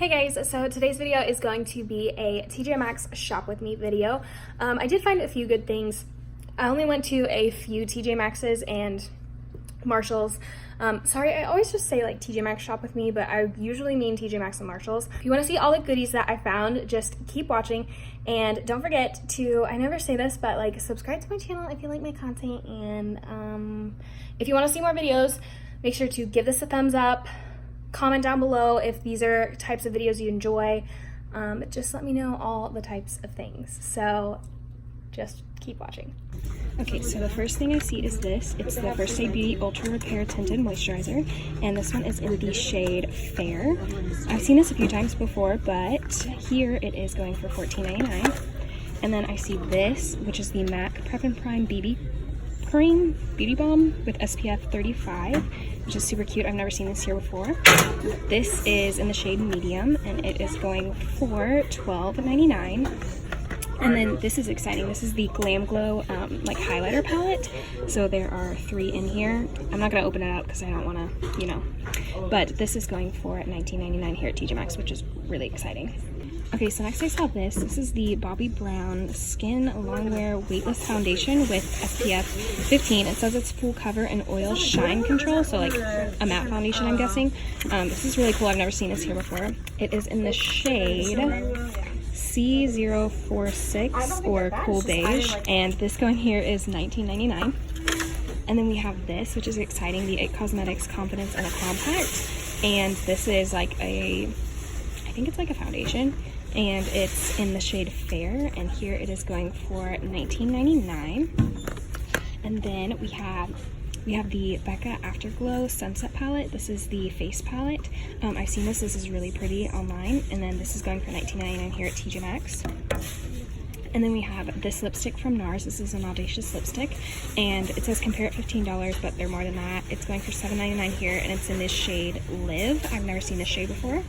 Hey guys, so today's video is going to be a Tjmaxx shop with me video. I did find a few good things. I only went to a few Tjmaxx's and Marshalls. Sorry, I always just say like Tjmaxx shop with me, but I usually mean Tjmaxx and Marshalls. If you want to see all the goodies that I found, just keep watching. And don't forget to, I never say this, but like subscribe to my channel if you like my content. And if you want to see more videos, make sure to give this a thumbs up. Comment down below if these are types of videos you enjoy. Just let me know all the types of things. So just keep watching. Okay, so the first thing I see is this. It's the First Aid Beauty Ultra Repair Tinted Moisturizer, and this one is in the shade Fair. I've seen this a few times before, but here it is going for $14.99. And then I see this, which is the MAC Prep and Prime BB Cream Beauty Balm with SPF 35, which is super cute. I've never seen this here before. This is in the shade Medium, and it is going for $12.99. And then this is exciting. This is the Glam Glow like highlighter palette. So there are 3 in here. I'm not gonna open it up because I don't wanna, you know. But this is going for $19.99 here at Tjmaxx, which is really exciting. Okay, so next I saw this. This is the Bobbi Brown Skin Longwear Weightless Foundation with SPF 15. It says it's full cover and oil shine control, so like a matte foundation, I'm guessing. This is really cool. I've never seen this here before. It is in the shade C046 or Cool Beige, and this going here is $19.99. And then we have this, which is exciting, the IT Cosmetics Confidence in a Compact. And this is like a, I think it's like a foundation. And it's in the shade Fair, and here it is going for $19.99. And then we have the Becca Afterglow Sunset Palette. This is the face palette. I've seen this. This is really pretty online. And then this is going for $19.99 here at Tjmaxx. And then we have this lipstick from NARS. This is an Audacious lipstick, and it says compare at $15, but they're more than that. It's going for $7.99 here, and it's in this shade Live. I've never seen this shade before.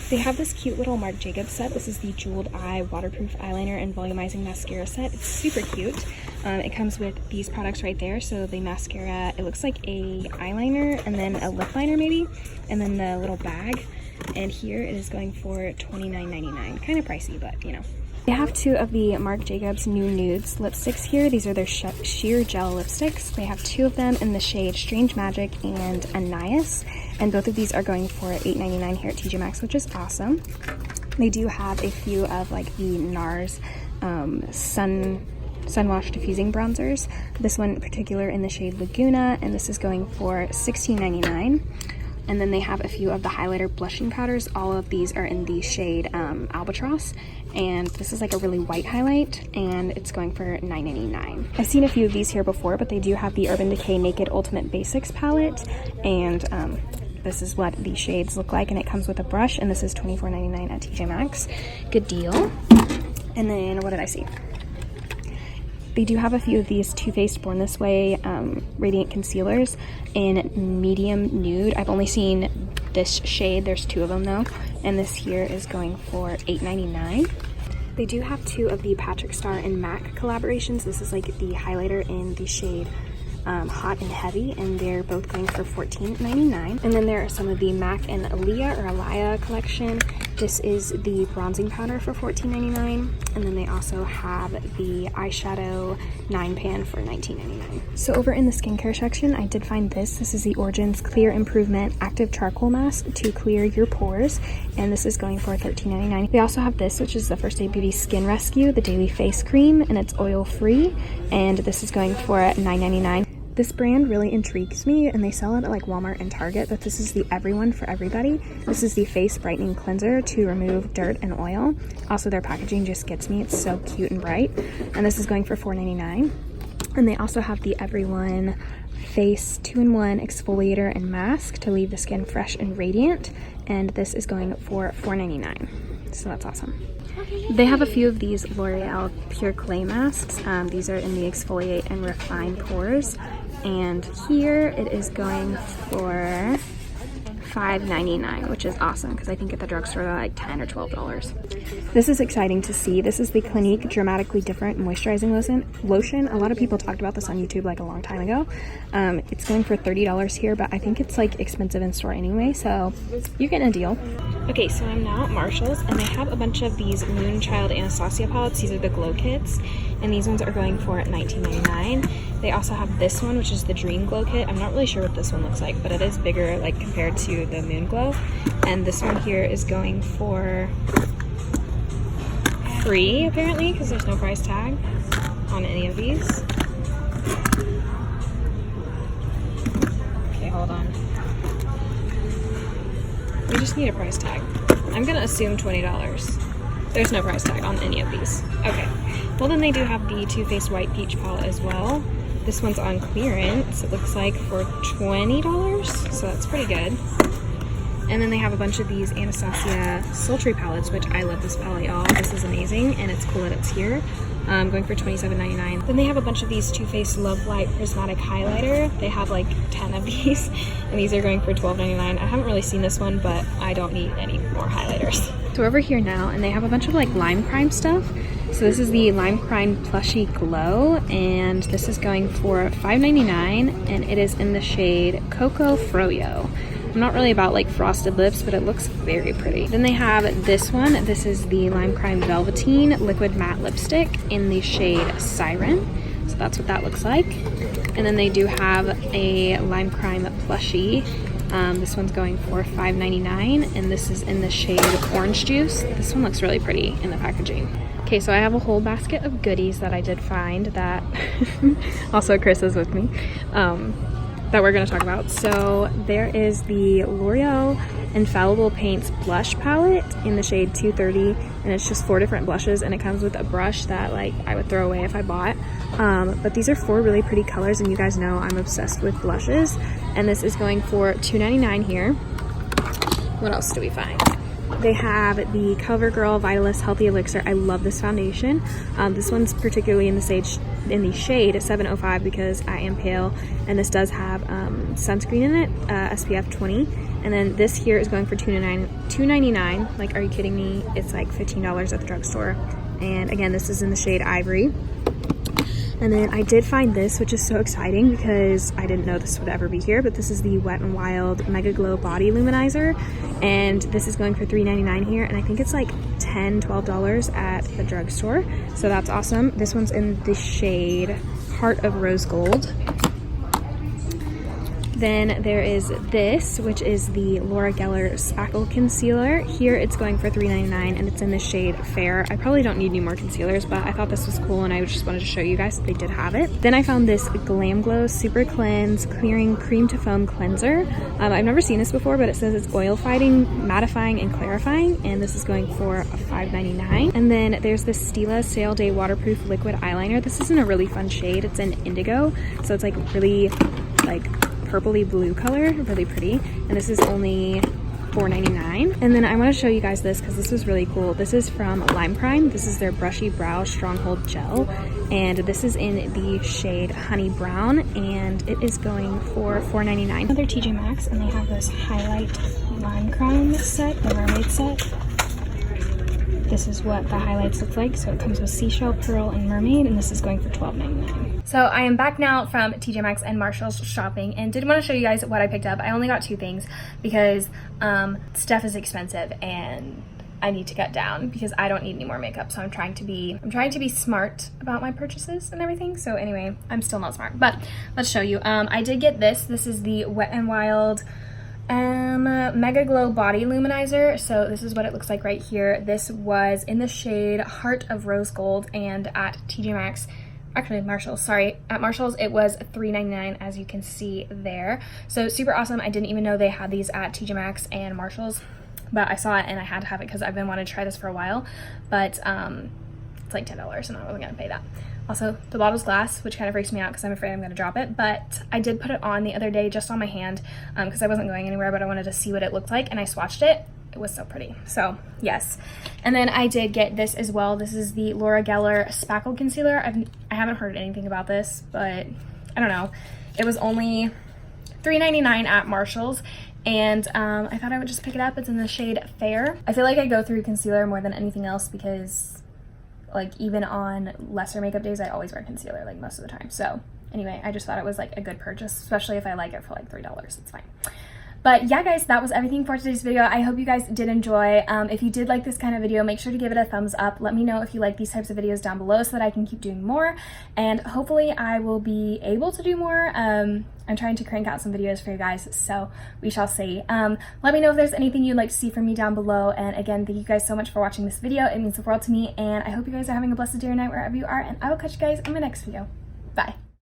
They have this cute little Marc Jacobs set. This is the Jeweled Eye Waterproof Eyeliner and Volumizing Mascara set. It's super cute. It comes with these products right there. So the mascara, it looks like a eyeliner and then a lip liner maybe, and then the little bag. And here it is going for $29.99. Kind of pricey, but you know. They have 2 of the Marc Jacobs New Nudes lipsticks here. These are their sheer gel lipsticks. They have 2 of them in the shade Strange Magic and Anais. And both of these are going for $8.99 here at Tjmaxx, which is awesome. They do have a few of like the NARS Sunwash Diffusing Bronzers. This one in particular in the shade Laguna, and this is going for $16.99. And then they have a few of the highlighter blushing powders. All of these are in the shade Albatross. And this is like a really white highlight, and it's going for $9.99. I've seen a few of these here before, but they do have the Urban Decay Naked Ultimate Basics palette. And this is what the shades look like, and it comes with a brush, and this is $24.99 at Tjmaxx. Good deal. And then what did I see? They do have a few of these Too Faced Born This Way Radiant Concealers in medium nude. I've only seen this shade. There's 2 of them though. And this here is going for $8.99. They do have 2 of the Patrick Star and MAC collaborations. This is like the highlighter in the shade Hot and Heavy, and they're both going for $14.99. And then there are some of the MAC and Aliyah collection. This is the bronzing powder for $14.99, and then they also have the eyeshadow 9-pan for $19.99. So over in the skincare section, I did find this. This is the Origins Clear Improvement Active Charcoal Mask to clear your pores, and this is going for $13.99. They also have this, which is the First Aid Beauty Skin Rescue, the Daily Face Cream, and it's oil-free, and this is going for $9.99. This brand really intrigues me, and they sell it at like Walmart and Target, but this is the Everyone for Everybody. This is the Face Brightening Cleanser to remove dirt and oil. Also, their packaging just gets me. It's so cute and bright. And this is going for $4.99. And they also have the Everyone Face 2-in-1 Exfoliator and Mask to leave the skin fresh and radiant. And this is going for $4.99. So that's awesome. They have a few of these L'Oreal Pure Clay masks. These are in the Exfoliate and Refine Pores. And here it is going for $5.99, which is awesome because I think at the drugstore they're like $10 or $12. This is exciting to see. This is the Clinique Dramatically Different Moisturizing Lotion. A lot of people talked about this on YouTube like a long time ago. It's going for $30 here, but I think it's like expensive in store anyway, so you're getting a deal. Okay, so I'm now at Marshall's, and they have a bunch of these Moonchild Anastasia palettes. These are the glow kits, and these ones are going for $19.99. They also have this one, which is the Dream Glow Kit. I'm not really sure what this one looks like, but it is bigger like compared to the Moon Glow. And this one here is going for free apparently, because there's no price tag on any of these. Okay, hold on. We just need a price tag. I'm gonna assume $20. There's no price tag on any of these. Okay, well then they do have the Too Faced White Peach palette as well. This one's on clearance, it looks like, for $20, so that's pretty good. And then they have a bunch of these Anastasia Sultry palettes, which I love this palette, y'all. This is amazing, and it's cool that it's here. Going for $27.99. Then they have a bunch of these Too Faced Love Light Prismatic Highlighter. They have like 10 of these, and these are going for $12.99. I haven't really seen this one, but I don't need any more highlighters. So we're over here now, and they have a bunch of like lime crime stuff. So this is the Lime Crime Plushy Glow, and this is going for $5.99, and it is in the shade Coco Froyo. I'm not really about like frosted lips, but it looks very pretty. Then they have this one. This is the Lime Crime Velveteen Liquid Matte Lipstick in the shade Siren. So that's what that looks like. And then they do have a Lime Crime Plushie. This one's going for $5.99, and this is in the shade Orange Juice. This one looks really pretty in the packaging. Okay, so I have a whole basket of goodies that I did find that also Chris is with me. That we're going to talk about. So there is the L'Oreal Infallible Paints blush palette in the shade 230, and it's just 4 different blushes, and it comes with a brush that like I would throw away if I bought. But these are 4 really pretty colors, and you guys know I'm obsessed with blushes, and this is going for $2.99 here. What else do we find? They have the CoverGirl Vitalist Healthy Elixir. I love this foundation. This one's particularly in the shade 705 because I am pale, and this does have sunscreen in it, SPF 20. And then this here is going for $2.99. Like, are you kidding me? It's like $15 at the drugstore. And again, this is in the shade Ivory. And then I did find this, which is so exciting because I didn't know this would ever be here, but this is the Wet n Wild Mega Glow Body Luminizer, and this is going for $3.99 here, and I think it's like $10, $12 at the drugstore, so that's awesome. This one's in the shade Heart of Rose Gold. Then there is this, which is the Laura Geller Spackle Concealer. Here it's going for $3.99, and it's in the shade Fair. I probably don't need any more concealers, but I thought this was cool, and I just wanted to show you guys that they did have it. Then I found this Glam Glow Super Cleanse Clearing Cream to Foam Cleanser. I've never seen this before, but it says it's oil fighting, mattifying, and clarifying, and this is going for $5.99. And then there's this Stila Sale Day Waterproof Liquid Eyeliner. This is in a really fun shade. It's in indigo, so it's like really like purpley blue color, really pretty, and this is only $4.99. And then I want to show you guys this because this was really cool. This is from Lime Crime. This is their Brushy Brow Stronghold Gel, and this is in the shade Honey Brown, and it is going for $4.99. Another Tjmaxx, and they have this Highlight Lime Crime set, the mermaid set. This is what the highlights look like. So it comes with Seashell, Pearl, and Mermaid, and this is going for $12.99. So I am back now from Tjmaxx and Marshall's shopping, and did want to show you guys what I picked up. I only got 2 things because stuff is expensive and I need to cut down because I don't need any more makeup. So I'm trying to be smart about my purchases and everything. So anyway, I'm still not smart, but let's show you. I did get this. This is the Wet n Wild Mega Glow Body Luminizer. So this is what it looks like right here. This was in the shade Heart of Rose Gold, and at Tjmaxx, actually Marshall's, sorry, at Marshall's it was $3.99, as you can see there. So super awesome. I didn't even know they had these at Tjmaxx and Marshall's, but I saw it and I had to have it because I've been wanting to try this for a while. But it's like $10 and I'm not really gonna pay that. Also, the bottle's glass, which kind of freaks me out because I'm afraid I'm going to drop it, but I did put it on the other day just on my hand because I wasn't going anywhere, but I wanted to see what it looked like, and I swatched it. It was so pretty. So, yes. And then I did get this as well. This is the Laura Geller Spackle Concealer. I haven't heard anything about this, but I don't know. It was only $3.99 at Marshall's, and I thought I would just pick it up. It's in the shade Fair. I feel like I go through concealer more than anything else because like even on lesser makeup days I always wear concealer like most of the time. So anyway, I just thought it was like a good purchase, especially if I like it for like $3. It's fine. But yeah, guys, that was everything for today's video. I hope you guys did enjoy. If you did like this kind of video, make sure to give it a thumbs up. Let me know if you like these types of videos down below so that I can keep doing more. And hopefully I will be able to do more. I'm trying to crank out some videos for you guys, so we shall see. Let me know if there's anything you'd like to see from me down below. And again, thank you guys so much for watching this video. It means the world to me. And I hope you guys are having a blessed day or night wherever you are. And I will catch you guys in my next video.